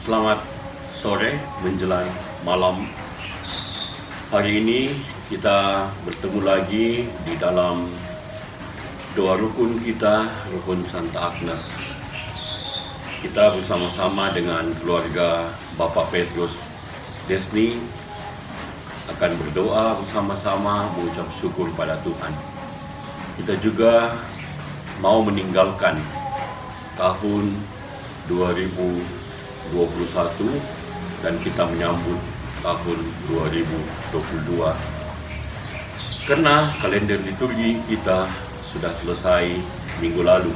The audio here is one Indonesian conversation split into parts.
Selamat sore menjelang malam. Hari ini kita bertemu lagi di dalam doa rukun kita, Rukun Santa Agnes. Kita bersama-sama dengan keluarga Bapak Petrus Desni akan berdoa bersama-sama mengucap syukur pada Tuhan. Kita juga mau meninggalkan tahun 2021 dan kita menyambut tahun 2022. Karena kalender liturgi kita sudah selesai minggu lalu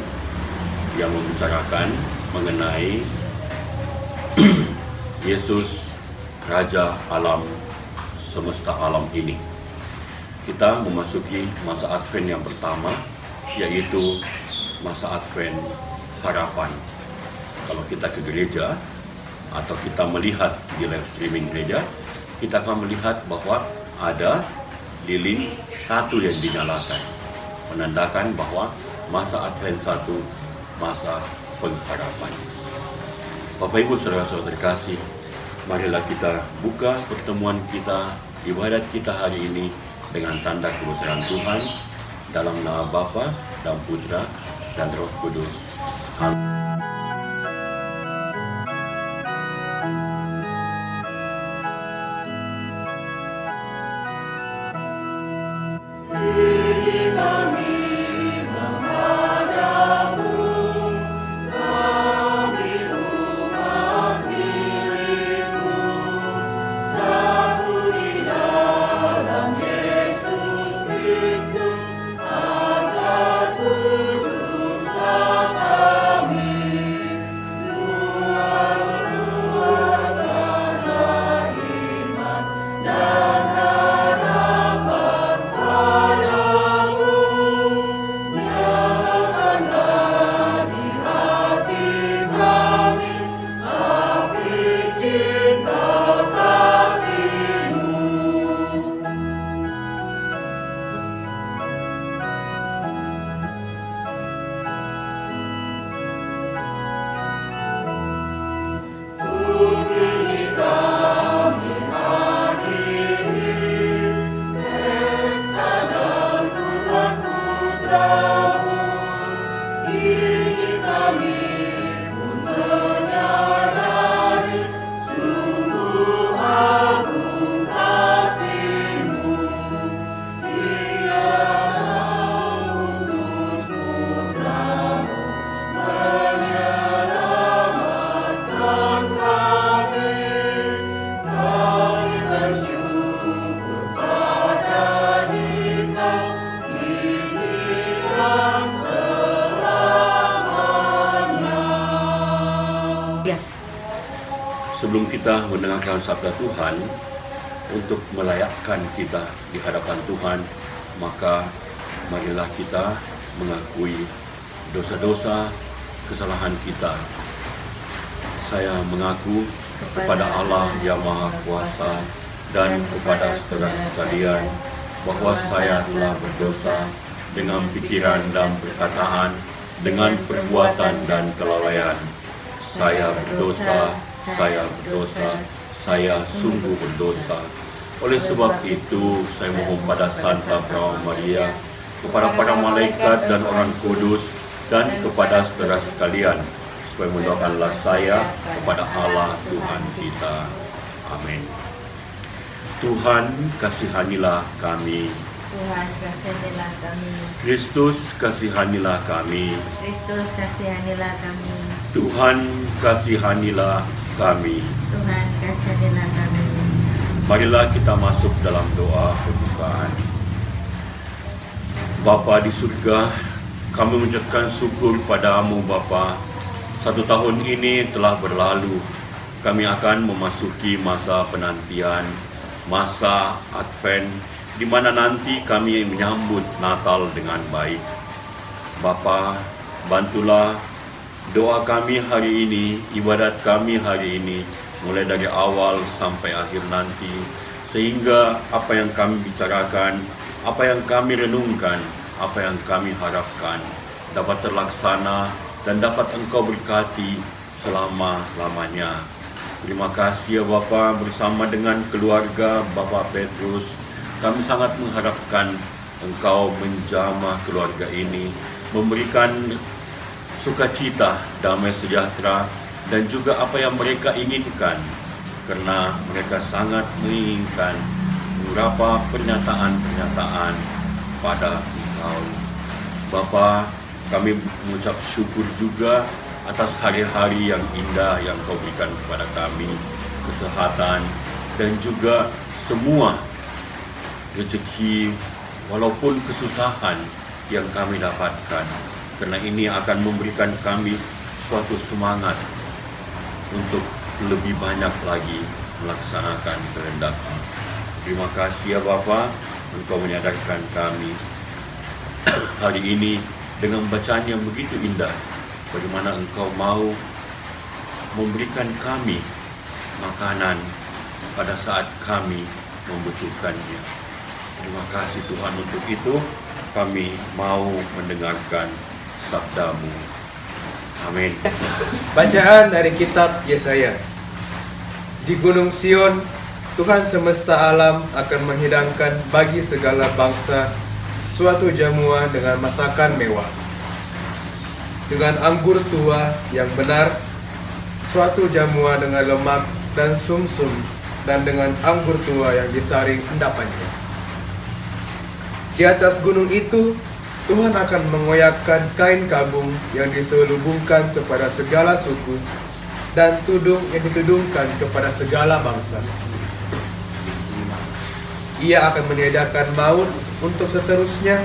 yang membicarakan mengenai Yesus Raja Alam semesta alam ini. Kita memasuki masa Advent yang pertama, yaitu masa Advent harapan. Kalau kita ke gereja atau kita melihat di live streaming gereja, kita akan melihat bahwa ada lilin satu yang dinyalakan, menandakan bahwa masa Advent satu, masa pengharapan. Bapak Ibu saudara-saudara terkasih, marilah kita buka pertemuan kita, ibadat kita hari ini dengan tanda kebesaran Tuhan dalam nama Bapa dan Putra dan Roh Kudus. Amin. Sebelum kita mendengarkan sabda Tuhan, untuk melayakkan kita di hadapan Tuhan, maka marilah kita mengakui dosa-dosa, kesalahan kita. Saya mengaku kepada Allah yang Maha Kuasa dan kepada saudara sekalian bahwa saya telah berdosa dengan pikiran dan perkataan, dengan perbuatan dan kelalaian. Saya berdosa, saya sungguh berdosa. Oleh sebab itu, saya mohon pada Santa Perawan Maria, kepada para malaikat dan orang kudus, dan kepada saudara sekalian, supaya mendoakanlah saya kepada Allah Tuhan kita. Amin. Tuhan, kasihanilah kami. Tuhan, kasihanilah kami. Kristus, kasihanilah kami. Kristus, kasihanilah kami. Tuhan, kasihanilah kami. Tuhan, kasihanilah kami. Marilah kita masuk dalam doa pembukaan. Bapa di surga, kami mengucapkan syukur padamu Bapa. 1 tahun ini telah berlalu. Kami akan memasuki masa penantian, masa Advent, di mana nanti kami menyambut Natal dengan baik. Bapa, bantulah doa kami hari ini, ibadat kami hari ini, mulai dari awal sampai akhir nanti, sehingga apa yang kami bicarakan, apa yang kami renungkan, apa yang kami harapkan dapat terlaksana dan dapat Engkau berkati selama-lamanya. Terima kasih ya Bapa, bersama dengan keluarga Bapak Petrus, kami sangat mengharapkan Engkau menjamah keluarga ini, memberikan sukacita, damai sejahtera, dan juga apa yang mereka inginkan, karena mereka sangat menginginkan beberapa pernyataan-pernyataan pada Engkau. Bapa, kami mengucap syukur juga atas hari-hari yang indah yang Kau berikan kepada kami, kesehatan, dan juga semua rezeki walaupun kesusahan yang kami dapatkan, karena ini akan memberikan kami suatu semangat untuk lebih banyak lagi melaksanakan kehendak-Mu. Terima kasih ya Bapa, Engkau menyadarkan kami hari ini dengan bacaan yang begitu indah, bagaimana Engkau mau memberikan kami makanan pada saat kami membutuhkannya. Terima kasih Tuhan, untuk itu kami mau mendengarkan sabda-Mu. Amin. Bacaan dari kitab Yesaya. Di Gunung Sion, Tuhan semesta alam akan menghidangkan bagi segala bangsa suatu jamuan dengan masakan mewah, dengan anggur tua yang benar, suatu jamuan dengan lemak dan sumsum, dan dengan anggur tua yang disaring endapannya. Di atas gunung itu, Tuhan akan mengoyakkan kain kabung yang diselubungkan kepada segala suku, dan tudung yang ditudungkan kepada segala bangsa. Ia akan menyediakan maut untuk seterusnya,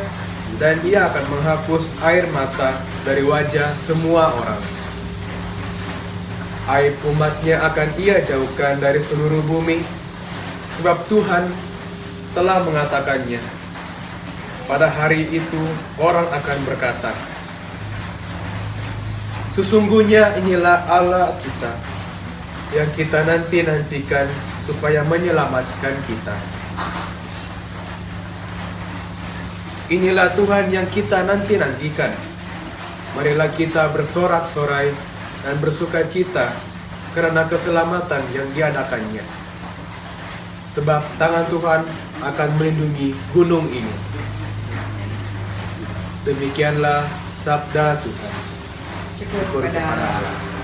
dan ia akan menghapus air mata dari wajah semua orang. Aib umatnya akan ia jauhkan dari seluruh bumi, sebab Tuhan telah mengatakannya. Pada hari itu orang akan berkata, sesungguhnya inilah Allah kita, yang kita nanti-nantikan supaya menyelamatkan kita. Inilah Tuhan yang kita nanti-nantikan. Marilah kita bersorak-sorai dan bersukacita karena keselamatan yang diadakannya. Sebab tangan Tuhan akan melindungi gunung ini. Demikianlah sabda Tuhan. Syukur kepada Allah.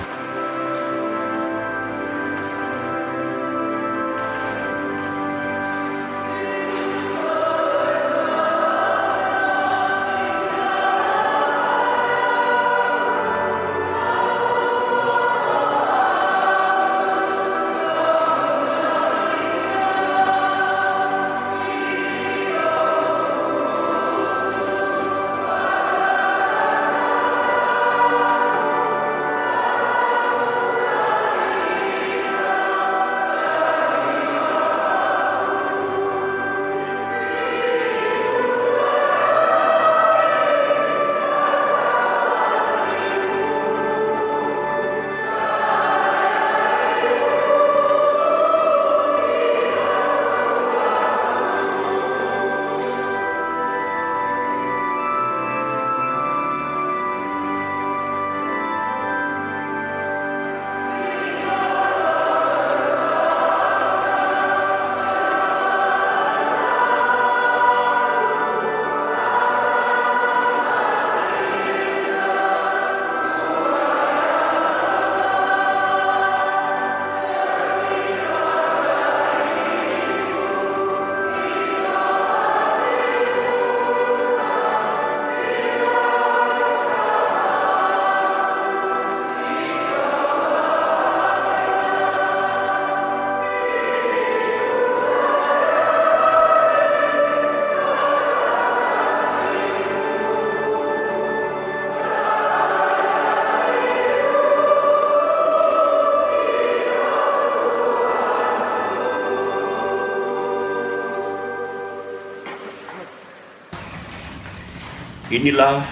Inilah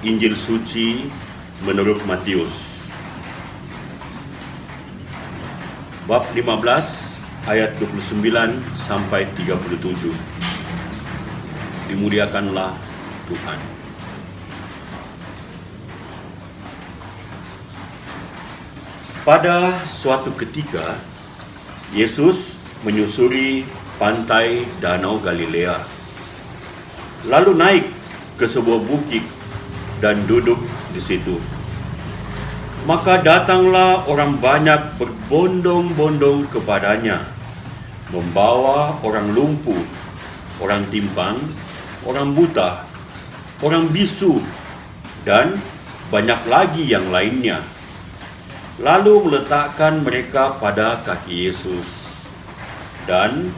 Injil suci menurut Matius. Bab 15 ayat 29 sampai 37. Dimuliakanlah Tuhan. Pada suatu ketika, Yesus menyusuri pantai Danau Galilea, lalu naik ke sebuah bukit dan duduk di situ. Maka datanglah orang banyak berbondong-bondong kepadanya, membawa orang lumpuh, orang timpang, orang buta, orang bisu, dan banyak lagi yang lainnya. Lalu meletakkan mereka pada kaki Yesus, dan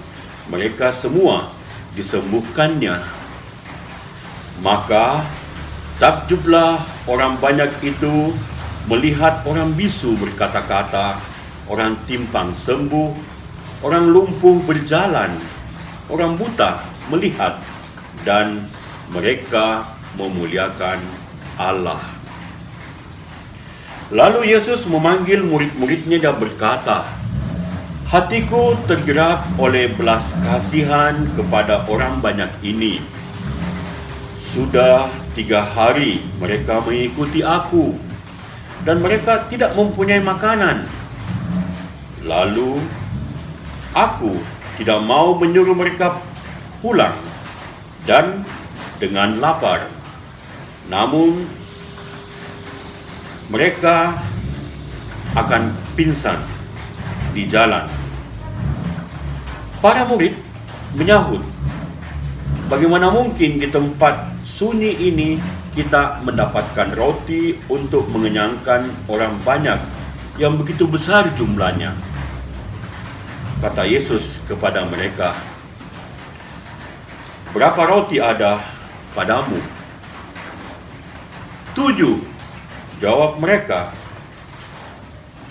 mereka semua disembuhkannya. Maka takjublah orang banyak itu melihat orang bisu berkata-kata, orang timpang sembuh, orang lumpuh berjalan, orang buta melihat, dan mereka memuliakan Allah. Lalu Yesus memanggil murid-muridnya dan berkata, "Hatiku tergerak oleh belas kasihan kepada orang banyak ini. Sudah 3 hari mereka mengikuti aku, dan mereka tidak mempunyai makanan. Lalu aku tidak mau menyuruh mereka pulang dan dengan lapar. Namun mereka akan pingsan di jalan." Para murid menyahut, "Bagaimana mungkin di tempat sunyi ini kita mendapatkan roti untuk mengenyangkan orang banyak yang begitu besar jumlahnya?" Kata Yesus kepada mereka, "Berapa roti ada padamu?" "7," jawab mereka.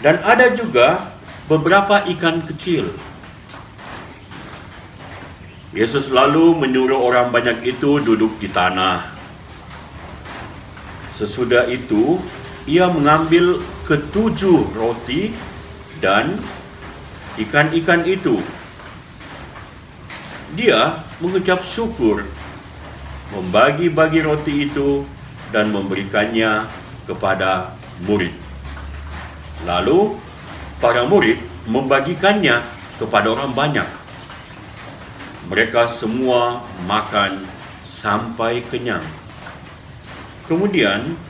"Dan ada juga beberapa ikan kecil." Yesus lalu menyuruh orang banyak itu duduk di tanah. Sesudah itu, ia mengambil ke-7 roti dan ikan-ikan itu. Dia mengucap syukur, membagi-bagi roti itu, dan memberikannya kepada murid. Lalu, para murid membagikannya kepada orang banyak. Mereka semua makan sampai kenyang. Kemudian,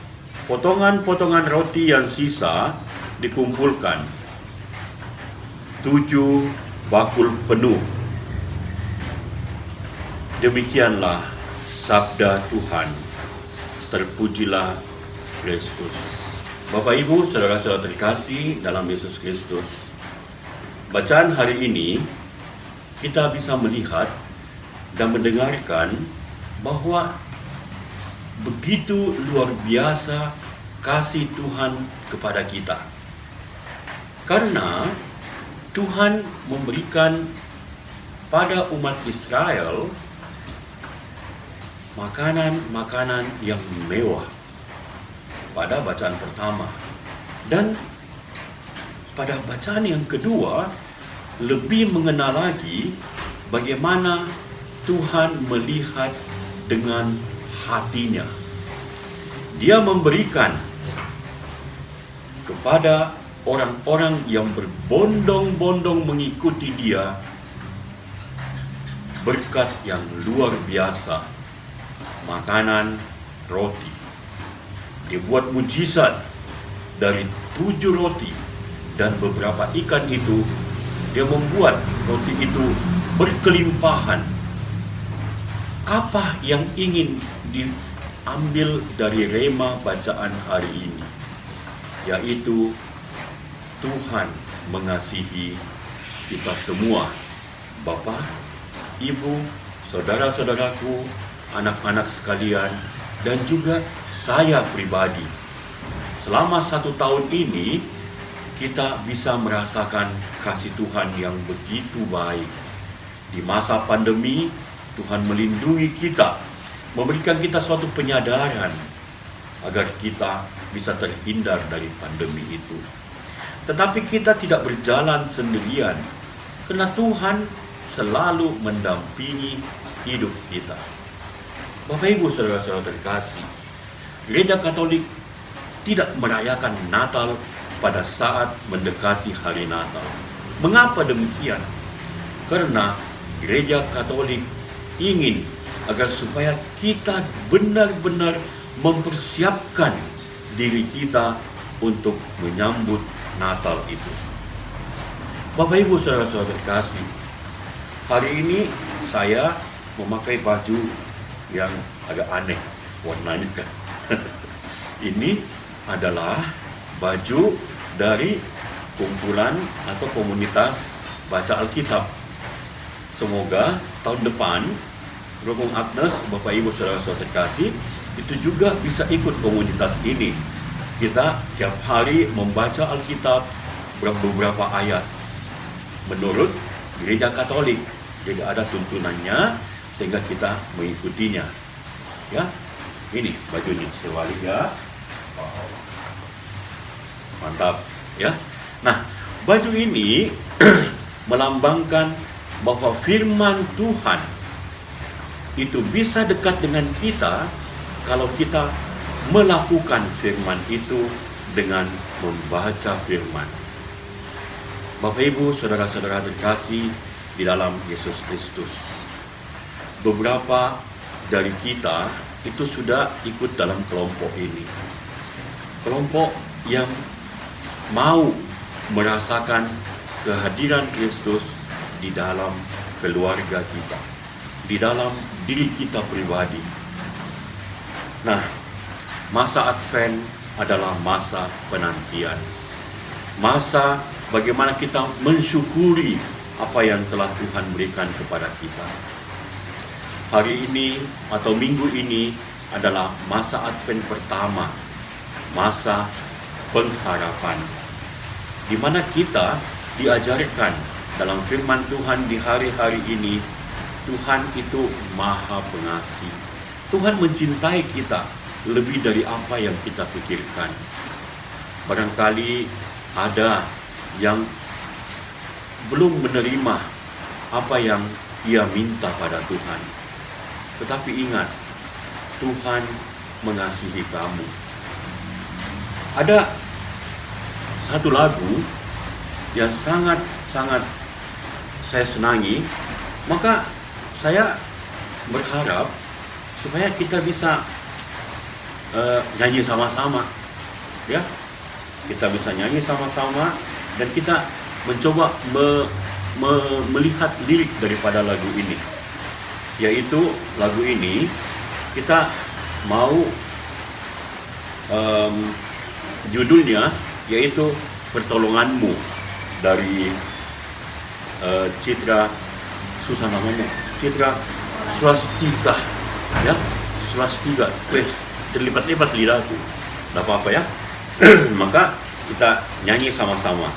potongan-potongan roti yang sisa dikumpulkan, 7 bakul penuh. Demikianlah sabda Tuhan. Terpujilah Kristus. Bapak, Ibu, saudara-saudara terkasih dalam Yesus Kristus, bacaan hari ini kita bisa melihat dan mendengarkan bahwa begitu luar biasa kasih Tuhan kepada kita. Karena Tuhan memberikan pada umat Israel makanan-makanan yang mewah pada bacaan pertama. Dan pada bacaan yang kedua, lebih mengenal lagi bagaimana Tuhan melihat dengan hatinya. Dia memberikan kepada orang-orang yang berbondong-bondong mengikuti dia berkat yang luar biasa, makanan roti. Dia buat mujizat dari 7 roti dan beberapa ikan itu. Dia membuat roti itu berkelimpahan. Apa yang ingin diambil dari rema bacaan hari ini? Yaitu Tuhan mengasihi kita semua. Bapak, Ibu, saudara-saudaraku, anak-anak sekalian, dan juga saya pribadi. Selama 1 tahun ini, kita bisa merasakan kasih Tuhan yang begitu baik. Di masa pandemi, Tuhan melindungi kita, memberikan kita suatu penyadaran agar kita bisa terhindar dari pandemi itu. Tetapi kita tidak berjalan sendirian, karena Tuhan selalu mendampingi hidup kita. Bapak, Ibu, saudara-saudara terkasih, Gereja Katolik tidak merayakan Natal pada saat mendekati hari Natal. Mengapa demikian? Karena Gereja Katolik ingin agar supaya kita benar-benar mempersiapkan diri kita untuk menyambut Natal itu. Bapak Ibu saudara-saudara terkasih, hari ini saya memakai baju yang agak aneh warnanya kan. Ini adalah baju dari kumpulan atau komunitas baca Alkitab. Semoga tahun depan Rombong Agnes, Bapak Ibu saudara-saudara terkasih, itu juga bisa ikut komunitas ini. Kita tiap hari membaca Alkitab beberapa ayat menurut Gereja Katolik. Jadi ada tuntunannya sehingga kita mengikutinya. Ya, ini bajunya sewali ya. Wow. Mantap, ya. Nah, baju ini melambangkan bahwa firman Tuhan itu bisa dekat dengan kita kalau kita melakukan firman itu dengan membaca firman. Bapak Ibu, saudara-saudara terkasih di dalam Yesus Kristus, beberapa dari kita itu sudah ikut dalam kelompok ini. Kelompok yang mau merasakan kehadiran Kristus di dalam keluarga kita, di dalam diri kita pribadi. Nah, masa Advent adalah masa penantian. Masa bagaimana kita mensyukuri apa yang telah Tuhan berikan kepada kita. Hari ini atau minggu ini adalah masa Advent pertama, masa pengharapan, di mana kita diajarkan dalam firman Tuhan di hari-hari ini, Tuhan itu Maha Pengasih. Tuhan mencintai kita lebih dari apa yang kita pikirkan. Barangkali ada yang belum menerima apa yang ia minta pada Tuhan. Tetapi ingat, Tuhan mengasihi kamu. Ada satu lagu yang sangat-sangat saya senangi, maka saya berharap supaya kita bisa nyanyi sama-sama, ya. Kita bisa nyanyi sama-sama dan kita mencoba melihat lirik daripada lagu ini. Yaitu lagu ini kita mau judulnya yaitu Pertolonganmu dari Citra susah namanya, Citra Swastika, ya, Swastika. Terlipat-lipat lidahku, tidak apa-apa ya. Maka kita nyanyi sama-sama.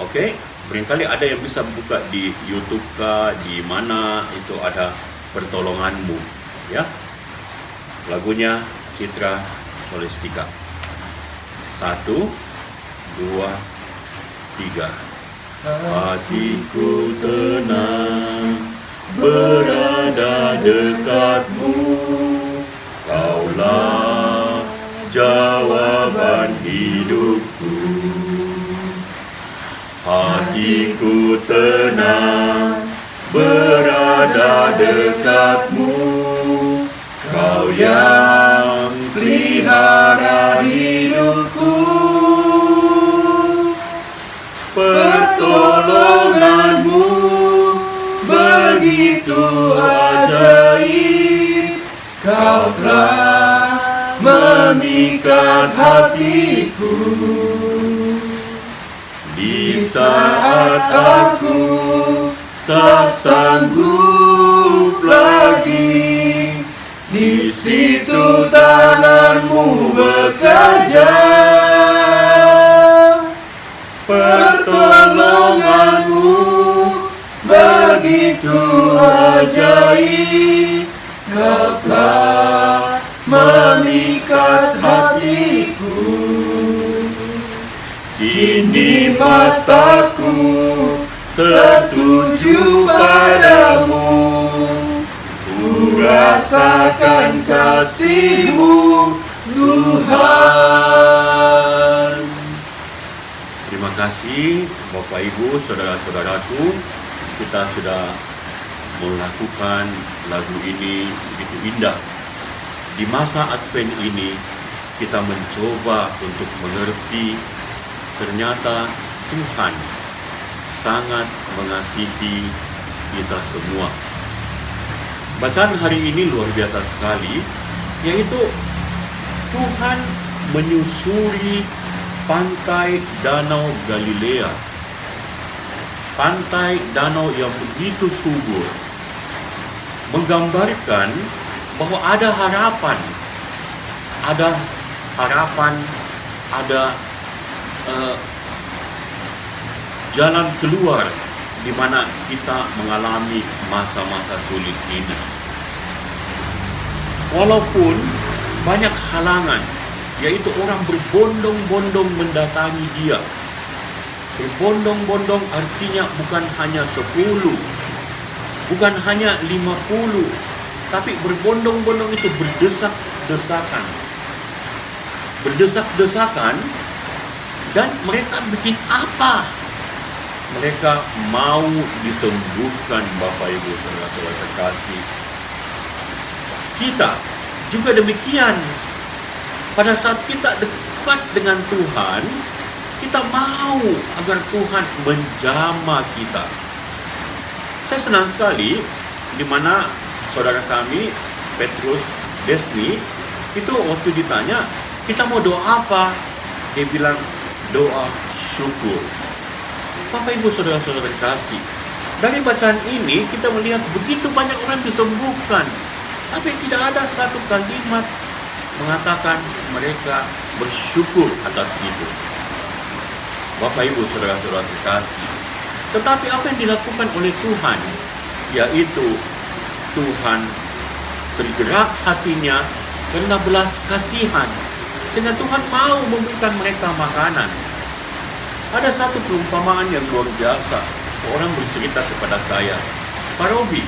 Oke, barangkali ada yang bisa buka di YouTube kah, di mana itu ada Pertolonganmu, ya. Lagunya Citra Swastika. 1, 2, 3. Hatiku tenang berada dekatmu, Kaulah jawaban hidupku. Hatiku tenang berada dekatmu, Kau yang pelihara hidupku. Pertolonganmu begitu ajaib, Kau telah memikat hatiku. Di saat aku tak sanggup lagi, di situ tanganmu bekerja. Pertolonganmu begitu ajaib, Kau telah memikat hatiku. Kini mataku tertuju padamu, ku rasakan kasih-Mu Tuhan. kasih Bapak Ibu, saudara-saudaraku. Kita sudah melakukan lagu ini begitu indah. Di masa Advent ini kita mencoba untuk mengerti ternyata Tuhan sangat mengasihi kita semua. Bacaan hari ini luar biasa sekali, yaitu Tuhan menyusuri pantai Danau Galilea. Pantai danau yang begitu subur, menggambarkan bahwa ada harapan, ada jalan keluar di mana kita mengalami masa-masa sulit ini. Walaupun banyak halangan, yaitu orang berbondong-bondong mendatangi Dia. Berbondong-bondong artinya bukan hanya 10, bukan hanya 50, tapi berbondong-bondong itu berdesak-desakan. Berdesak-desakan, dan mereka bikin apa? Mereka mau disembuhkan, Bapak Ibu saudara-saudara terkasih. Kita juga demikian. Pada saat kita dekat dengan Tuhan, kita mau agar Tuhan menjamah kita. Saya senang sekali di mana saudara kami Petrus Desni itu waktu ditanya, kita mau doa apa? Dia bilang doa syukur. Bapak Ibu saudara-saudara terkasih, dari bacaan ini kita melihat begitu banyak orang disembuhkan, tapi tidak ada satu kalimat mengatakan mereka bersyukur atas itu. Bapak Ibu saudara-saudara terkasih, tetapi apa yang dilakukan oleh Tuhan, yaitu Tuhan bergerak hatinya karena belas kasihan, sehingga Tuhan mau memberikan mereka makanan. Ada satu perumpamaan yang luar biasa. Seorang bercerita kepada saya, Pak Robi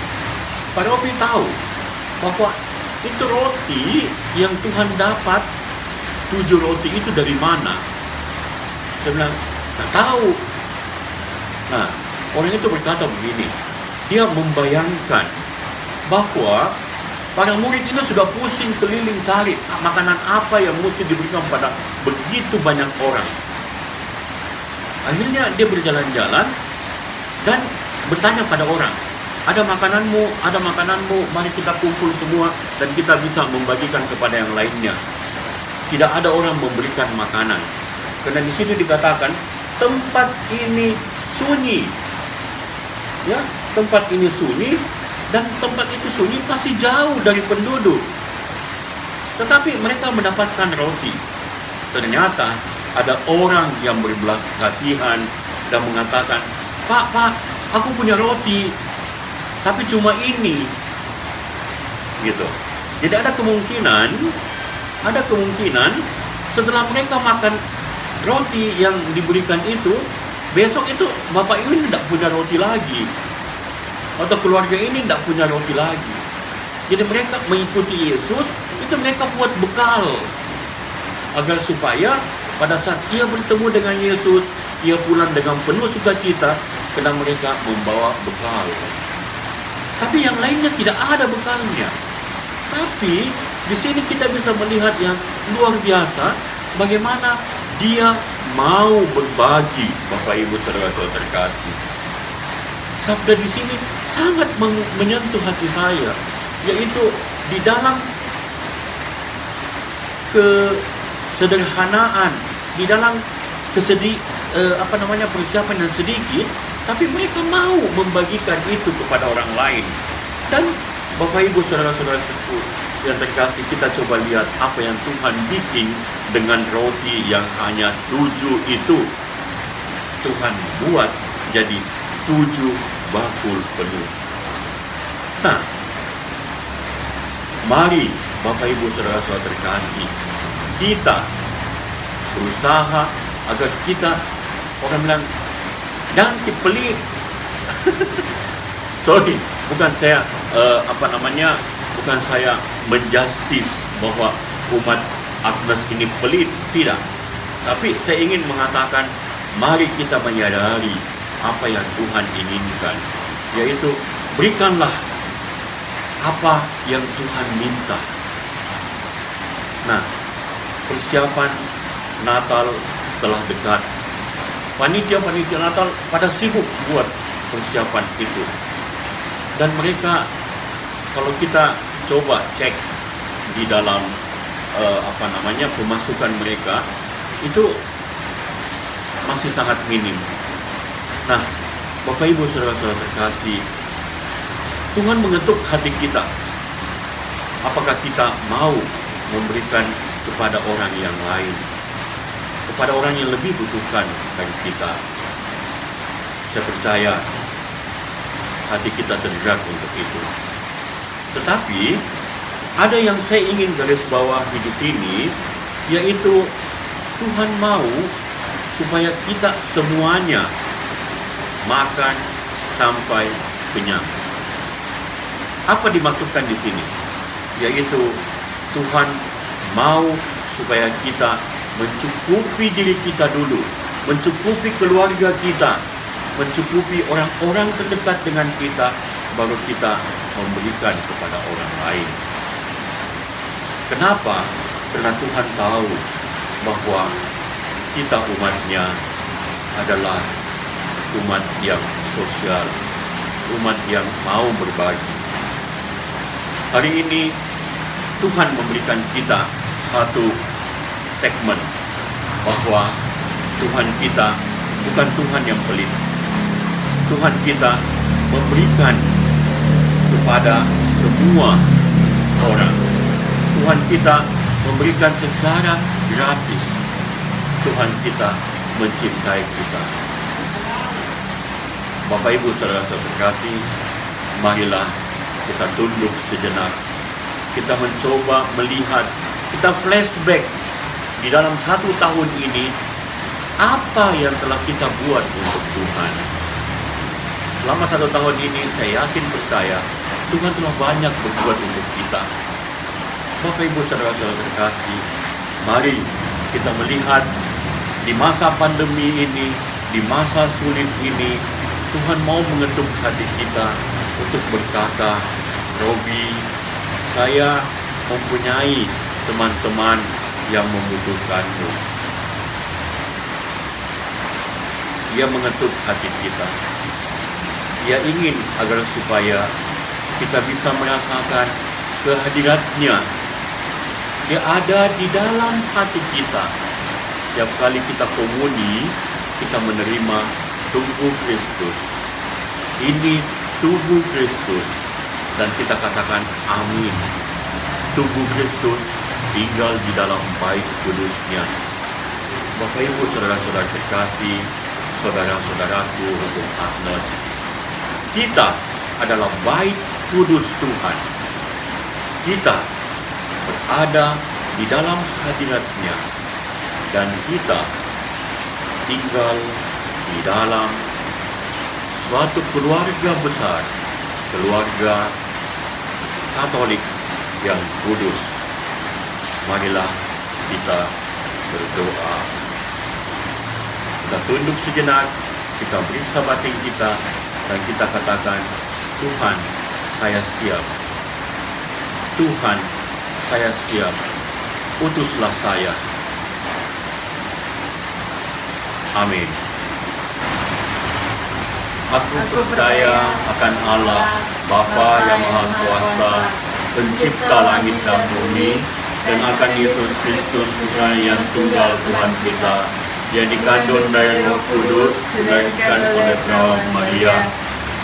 tahu bahwa itu roti yang Tuhan dapat, 7 roti itu dari mana? Saya bilang, nggak tahu. Nah, orang itu berkata begini, dia membayangkan bahwa para murid ini sudah pusing keliling cari makanan apa yang mesti diberikan pada begitu banyak orang. Akhirnya dia berjalan-jalan dan bertanya pada orang, ada makananmu, mari kita kumpul semua dan kita bisa membagikan kepada yang lainnya. Tidak ada orang memberikan makanan. Karena di situ dikatakan, tempat ini sunyi. Ya, tempat ini sunyi, dan tempat itu sunyi pasti jauh dari penduduk. Tetapi mereka mendapatkan roti. Ternyata ada orang yang berbelas kasihan dan mengatakan, Pak, aku punya roti, tapi cuma ini. Gitu. Jadi ada kemungkinan setelah mereka makan roti yang diberikan itu, besok itu bapak ini tidak punya roti lagi, atau keluarga ini tidak punya roti lagi. Jadi mereka mengikuti Yesus, itu mereka buat bekal, agar supaya pada saat ia bertemu dengan Yesus, ia pulang dengan penuh sukacita, karena mereka membawa bekal. Tapi yang lainnya tidak ada bekalnya. Tapi di sini kita bisa melihat yang luar biasa, bagaimana dia mau berbagi, Bapak Ibu saudara-saudara terkasih. Sabda di sini sangat menyentuh hati saya, yaitu di dalam kesederhanaan, di dalam persiapan yang sedikit, tapi mereka mau membagikan itu kepada orang lain. Dan Bapak Ibu saudara-saudara yang terkasih, kita coba lihat apa yang Tuhan bikin dengan roti yang hanya 7 itu. Tuhan buat jadi 7 bakul penuh. Nah, mari Bapak Ibu saudara-saudara terkasih, kita berusaha agar kita, orang bilang, jangan pelit. Sorry, bukan saya bukan saya menjustis bahwa umat Agnes ini pelit, tidak. Tapi saya ingin mengatakan mari kita menyadari apa yang Tuhan inginkan, yaitu berikanlah apa yang Tuhan minta. Nah, persiapan Natal telah dekat. Panitia-panitia Natal pada sibuk buat persiapan itu. Dan mereka, kalau kita coba cek di dalam pemasukan mereka, itu masih sangat minim. Nah, Bapak Ibu Saudara-saudara terkasih, Tuhan mengetuk hati kita. Apakah kita mau memberikan kepada orang yang lain, kepada orang yang lebih butuhkan dari kita? Saya percaya hati kita tergerak untuk itu. Tetapi ada yang saya ingin garis bawahi di sini, yaitu Tuhan mau supaya kita semuanya makan sampai kenyang. Apa dimaksudkan di sini? Yaitu Tuhan mau supaya kita mencukupi diri kita dulu, mencukupi keluarga kita, mencukupi orang-orang terdekat dengan kita, baru kita memberikan kepada orang lain. Kenapa? Karena Tuhan tahu bahwa kita umatnya adalah umat yang sosial, umat yang mau berbagi. Hari ini Tuhan memberikan kita satu statement bahwa Tuhan kita bukan Tuhan yang pelit. Tuhan kita memberikan kepada semua orang. Tuhan kita memberikan secara gratis. Tuhan kita mencintai kita. Bapak Ibu Saudara-saudara terkasih, marilah kita tunduk sejenak. Kita mencoba melihat, kita flashback di dalam 1 tahun ini, apa yang telah kita buat untuk Tuhan. Selama 1 tahun ini, saya yakin percaya Tuhan telah banyak berbuat untuk kita. Bapak Ibu Saudara-saudara terkasih, mari kita melihat di masa pandemi ini, di masa sulit ini, Tuhan mau mengetuk hati kita untuk berkata, Robi, saya mempunyai teman-teman yang membutuhkanmu. Dia mengetuk hati kita. Dia ingin agar supaya kita bisa merasakan kehadiratnya. Dia ada di dalam hati kita. Setiap kali kita komuni, kita menerima tubuh Kristus. Ini tubuh Kristus. Dan kita katakan amin. Tubuh Kristus tinggal di dalam bait kudusnya. Bapak Ibu Saudara-saudara terkasih, saudara-saudaraku hukum Agnes, kita adalah bait kudus Tuhan. Kita berada di dalam hadirat-Nya dan kita tinggal di dalam suatu keluarga besar, keluarga Katolik yang kudus. Marilah kita berdoa. Kita tunduk sejenak, kita periksa batin kita, dan kita katakan, Tuhan, saya siap. Tuhan, saya siap. Utuslah saya. Amin. Aku percaya akan Allah, Bapa yang Maha Kuasa, Pencipta langit dan bumi, dan akan Yesus Kristus, Putra yang tunggal Tuhan kita, yang dikandung dari Roh Kudus, dilahirkan oleh Perawan Maria,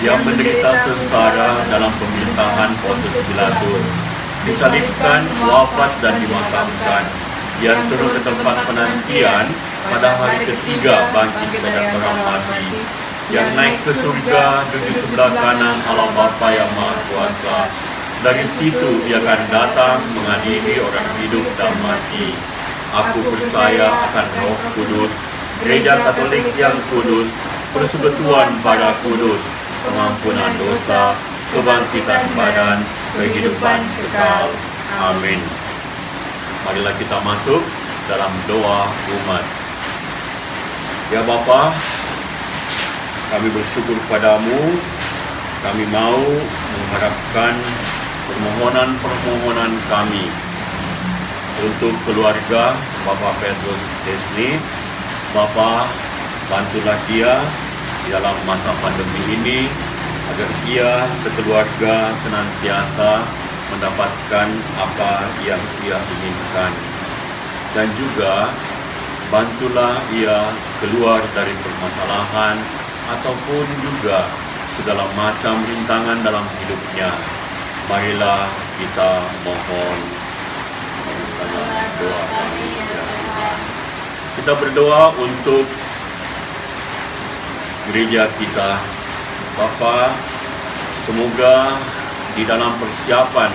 yang menderita sengsara dalam pemerintahan Pontius Pilatus, disalibkan, wafat dan dimakamkan, yang turun ke tempat penantian, pada hari ketiga bangkit dari orang mati, yang naik ke surga duduk sebelah kanan Allah Bapa yang Maha Kuasa. Dari situ Dia akan datang mengadili orang hidup dan mati. Aku percaya akan Roh Kudus, Gereja Katolik yang kudus, persekutuan para kudus, pengampunan dosa, kebangkitan badan, kehidupan kekal. Amin. Marilah kita masuk dalam doa umat. Ya Bapa, kami bersyukur padamu. Kami mau mengharapkan permohonan-permohonan kami untuk keluarga Bapak Petrus Desni. Bapa, bantulah dia di dalam masa pandemi ini agar ia sekeluarga senantiasa mendapatkan apa yang ia inginkan. Dan juga bantulah ia keluar dari permasalahan ataupun juga segala macam rintangan dalam hidupnya. Marilah kita mohon doa kami. Kita berdoa untuk gereja kita. Bapa, semoga di dalam persiapan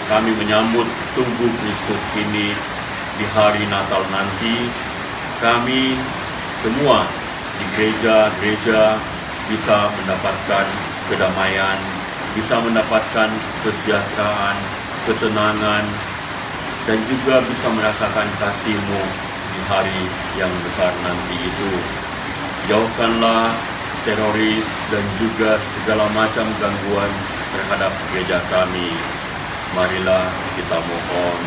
kami menyambut tubuh Kristus ini di hari Natal nanti, kami semua di gereja-gereja bisa mendapatkan kedamaian, bisa mendapatkan kesejahteraan, ketenangan, dan juga bisa merasakan kasih-Mu di hari yang besar nanti itu. Jauhkanlah teroris dan juga segala macam gangguan terhadap gereja kami. Marilah kita mohon.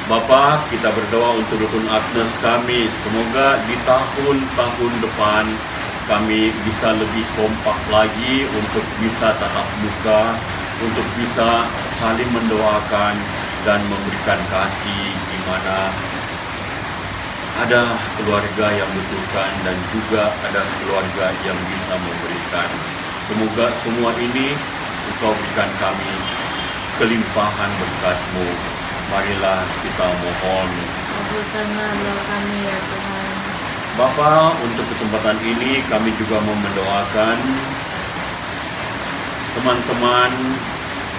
Bapa, kita berdoa untuk Rukun Agnes kami. Semoga di tahun-tahun depan kami bisa lebih kompak lagi untuk bisa tatap muka, untuk bisa saling mendoakan dan memberikan kasih di mana ada keluarga yang membutuhkan dan juga ada keluarga yang bisa memberikan. Semoga semua ini Engkau berikan kami kelimpahan berkat-Mu. Marilah kita mohon. Kabulkanlah doa kami ya Tuhan. Bapa, untuk kesempatan ini kami juga mau mendoakan teman-teman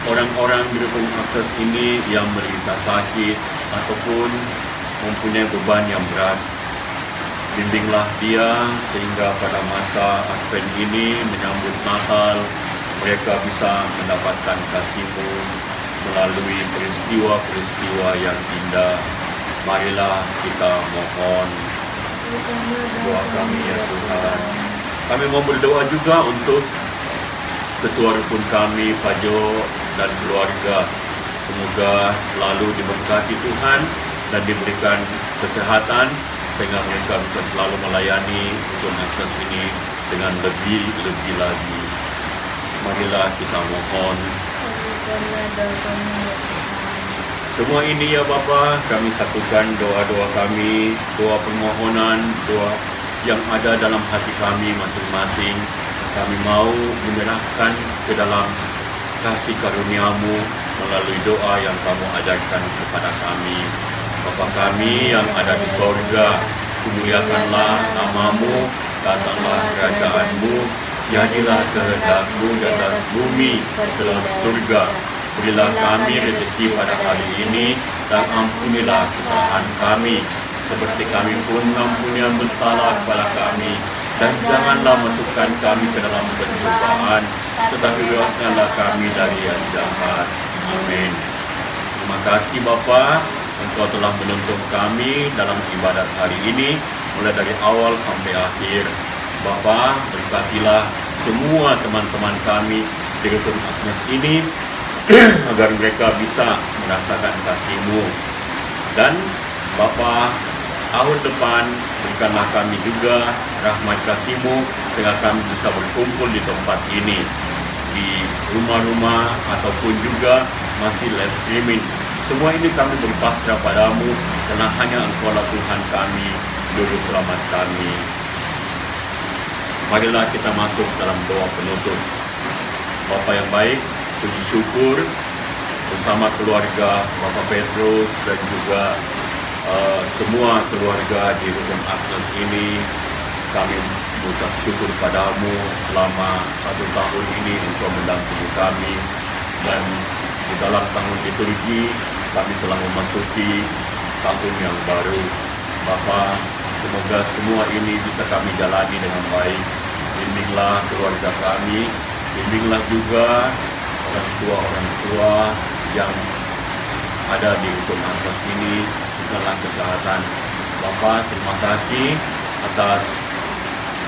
orang-orang di Rukun Agnes ini yang menderita sakit ataupun mempunyai beban yang berat. Bimbinglah dia sehingga pada masa Advent ini menyambut Natal mereka bisa mendapatkan kasih-Mu melalui peristiwa-peristiwa yang indah. Marilah kita mohon. Doa kami ya Tuhan. Kami mau berdoa juga untuk ketua rukun kami, Pak Jo dan keluarga. Semoga selalu diberkati Tuhan dan diberikan kesehatan sehingga mereka bisa selalu melayani Rukun Agnes ini dengan lebih lagi. Marilah kita mohon. Semua ini ya Bapa, kami satukan doa-doa kami, doa permohonan, doa yang ada dalam hati kami masing-masing. Kami mau menyerahkan ke dalam kasih karunia-Mu melalui doa yang Kamu ajarkan kepada kami. Bapa kami yang ada di sorga, dimuliakanlah nama-Mu, datanglah kerajaan-Mu, jadilah kehendak-Mu di atas bumi dalam surga. Berilah kami rezeki pada hari ini dan ampunilah kesalahan kami seperti kami pun mengampuni yang bersalah kepada kami, dan janganlah masukkan kami ke dalam pencobaan, tetapi bebaskanlah kami dari yang jahat. Amin. Terima kasih Bapa, Engkau telah menuntun kami dalam ibadat hari ini mulai dari awal sampai akhir. Bapa, berkatilah semua teman-teman kami di Rukun Agnes ini agar mereka bisa merasakan kasih-Mu. Dan Bapa, tahun depan berikanlah kami juga rahmat kasih-Mu sehingga kami bisa berkumpul di tempat ini, di rumah-rumah ataupun juga masih live streaming. Semua ini kami berpasrah padamu karena hanya Engkau-lah Tuhan kami, Juru Selamat kami. Marilah kita masuk dalam doa penutup. Bapa yang baik, puji syukur bersama keluarga Bapak Petrus dan juga semua keluarga di Rukun Agnes ini, kami mengucap syukur padamu selama 1 tahun ini Engkau mendampingi kami, dan di dalam tahun liturgi kami telah memasuki tahun yang baru. Bapa, semoga semua ini bisa kami jalani dengan baik. Bimbinglah keluarga kami, bimbinglah juga orang tua yang ada di Rukun Agnes ini, berikanlah kesehatan, Bapa, terima kasih atas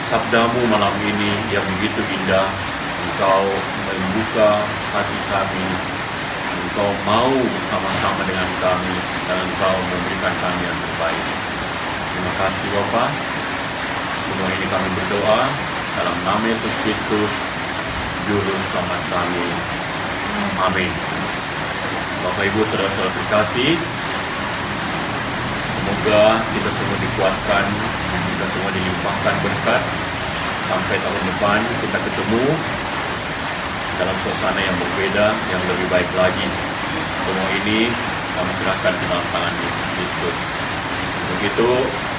sabdamu malam ini yang begitu indah. Engkau membuka hati kami, Engkau mau bersama-sama dengan kami, dan Engkau memberikan kami yang terbaik. Terima kasih Bapa. Semua ini kami berdoa dalam nama Yesus Kristus, Juru Selamat kami. Amin. Bapak Ibu saudara-saudara terkasih, semoga kita semua dikuatkan, kita semua dilimpahkan berkat. Sampai tahun depan kita ketemu dalam suasana yang berbeda, yang lebih baik lagi. Semua ini kami serahkan ke dalam tangan Yesus Kristus. Begitu,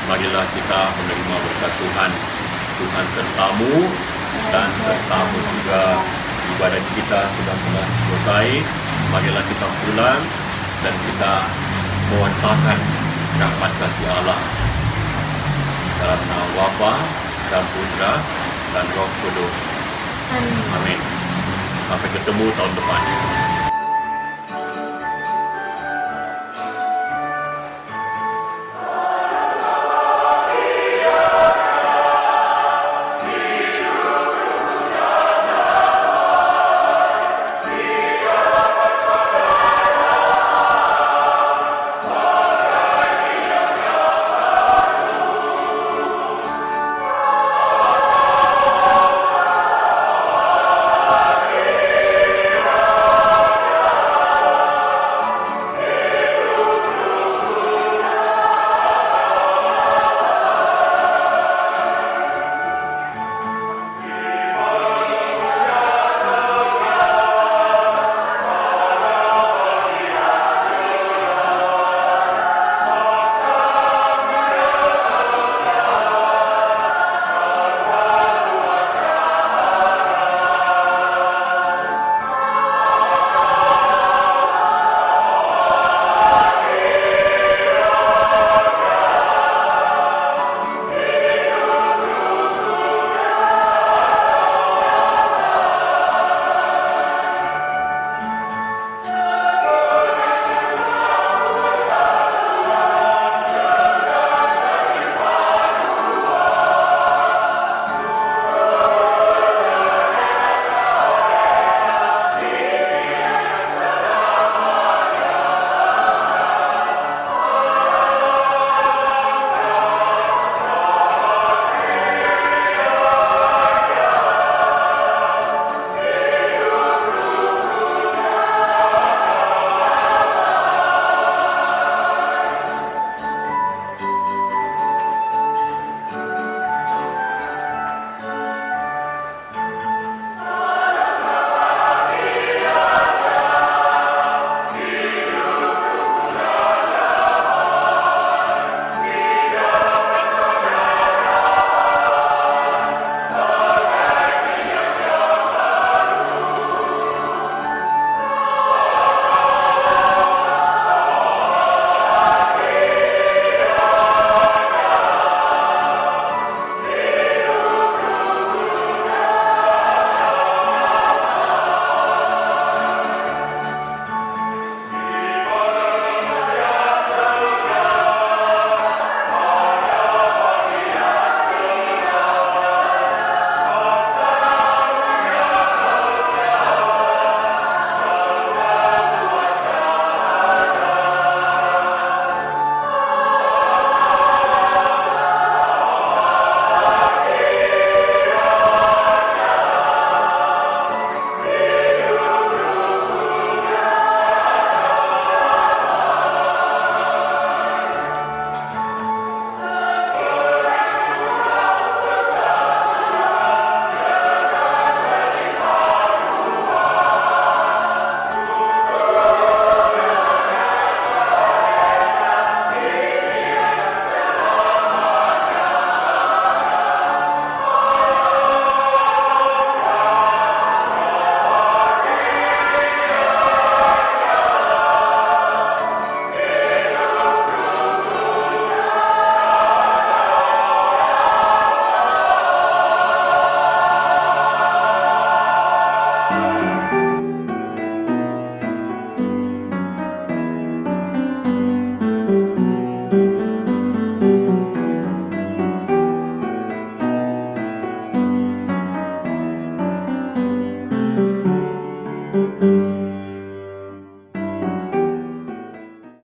marilah kita menerima berkat Tuhan. Tuhan sertamu dan sertamu juga. Ibadat kita sudah selesai. Marilah kita pulang dan kita mewartakan rahmat kasih Allah dalam nama Bapa dan Putra dan Roh Kudus. Amin. Amin. Sampai ketemu tahun depan.